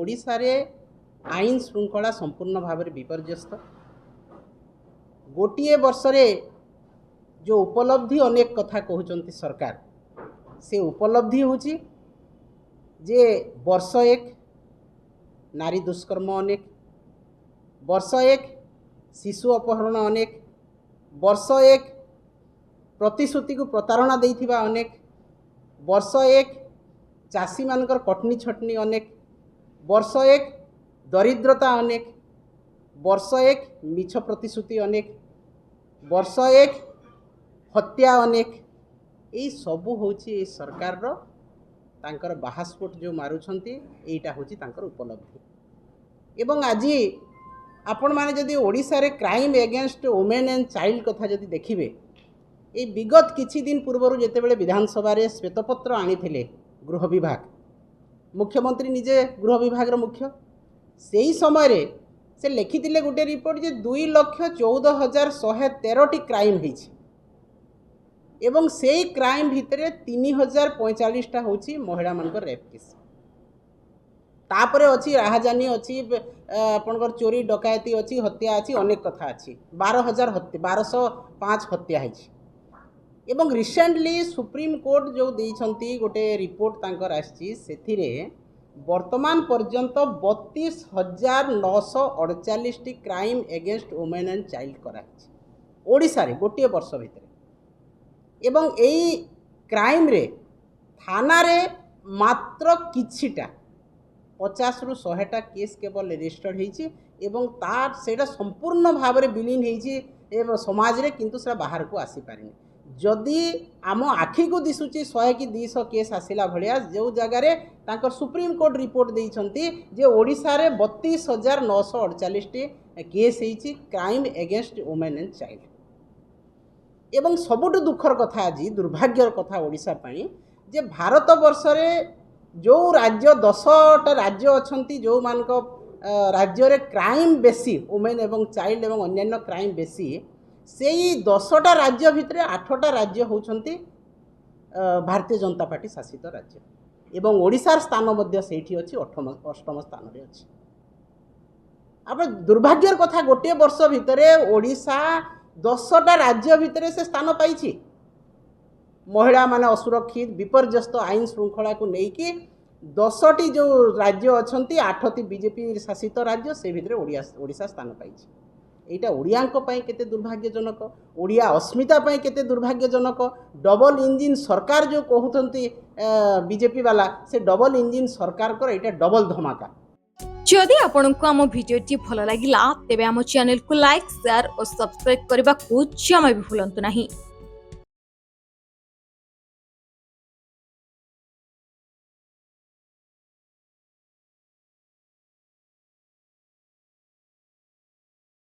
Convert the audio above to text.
ओडिशा रे आईन श्रृंखला संपूर्ण भाव में विपर्यस्त। गोटे वर्ष रे जो उपलब्धि अनेक कथा कहते सरकार से उपलब्धि होची जे वर्ष एक नारी दुष्कर्म अनेक, वर्ष एक शिशु अपहरण अनेक, वर्ष एक प्रतिश्रुति को प्रतारणा देइथिबा अनेक, वर्ष एक चाषी मानकर कटनी छटनी अनेक, वर्ष एक दरिद्रता अनेक, वर्ष एक मिछ प्रतिश्रुति अनेक, वर्ष एक हत्या अनेक। यही सबू होची सरकार रो तांकर बाहास्फोट जो मारुछंती एटा होची तांकर उपलब्धि। एवं आज आपण माने जदि ओडिशा रे crime against women and child कथा जदि देखिबे, ए विगत किछि दिन पूर्व जेतेबेले विधानसभा रे श्वेतपत्र आनिथिले गृह विभाग, मुख्यमंत्री निजे गृह विभाग रो मुख्य, सेही समय रे से लिखिथिले गोटे रिपोर्ट जे 2,14,113 क्राइम होईछि एवं सेही क्राइम भितरे 3,045 टा होछि महिला मानकर रेप केस। तापरे अछि राहाजानी अछि, आपनकर चोरी डकायती अछि, हत्या अछि, अनेक कथा अछि। 1205 हत्या है। एवं रिसेंटली सुप्रीम कोर्ट जो देइछंती गोटे रिपोर्ट तांकर आछि, सेथिरे वर्तमान पर्यंत 32,948 T crime against women and child करा ओडिशा रे गोटे वर्ष भितर। एवं एई क्राइम रे थाना रे मात्र किछिटा 50 रु 100 टा केस केवल रजिस्टर्ड होईछि एवं तार सेटा संपूर्ण भाव में विलीन होईछि एवं समाज रे किंतु से बाहर को आसी पारिनी। जदि आम आखि को दिसुची 100 कि 200 केस आसिला भलिया जो जगह रे तांकर सुप्रीम कोर्ट रिपोर्ट देइछंती जे ओडिशा रे 32,948 टी केस होईछि crime against women and child. एवं सबुठ दुखर कथा आज दुर्भाग्यर कथा ओडिशा पाई जे भारत वर्ष रे जो राज्य 10टा राज्य अच्छी जो मान राज्य रे क्राइम बेसी वुमेन एवं चाइल्ड एवं अन्यान्य क्राइम बेसी से 10टा राज्य भितर 8टा राज्य होउछंती भारतीय जनता पार्टी शासित राज्य एवं ओडिशार स्थान मध्य सेठी अछि 8म स्थान रे अछि। अब दुर्भाग्यर कथा गोटे वर्ष भितर ओडिशा 10टा राज्य भितर से स्थान पाई। महिला माने असुरक्षित विपर्यस्त आईन श्रृंखला को लेकिन 10टी जो राज्य अच्छी 8टी बीजेपी शासित राज्य से भितर ओडिशा स्थान पाई। एटा ओडियांक पई केते दुर्भाग्यजनक, ओडिया अस्मिता पई केते दुर्भाग्यजनक। डबल इंजिन सरकार जो कहउथंती बीजेपी वाला से डबल इंजिन सरकार कर एटा डबल धमाका। जदि आपंक आम भिडी भल लगा तेब आम चैनल को लाइक शेयर और सब्सक्राइब करने को जमा भी भूलु नहीं।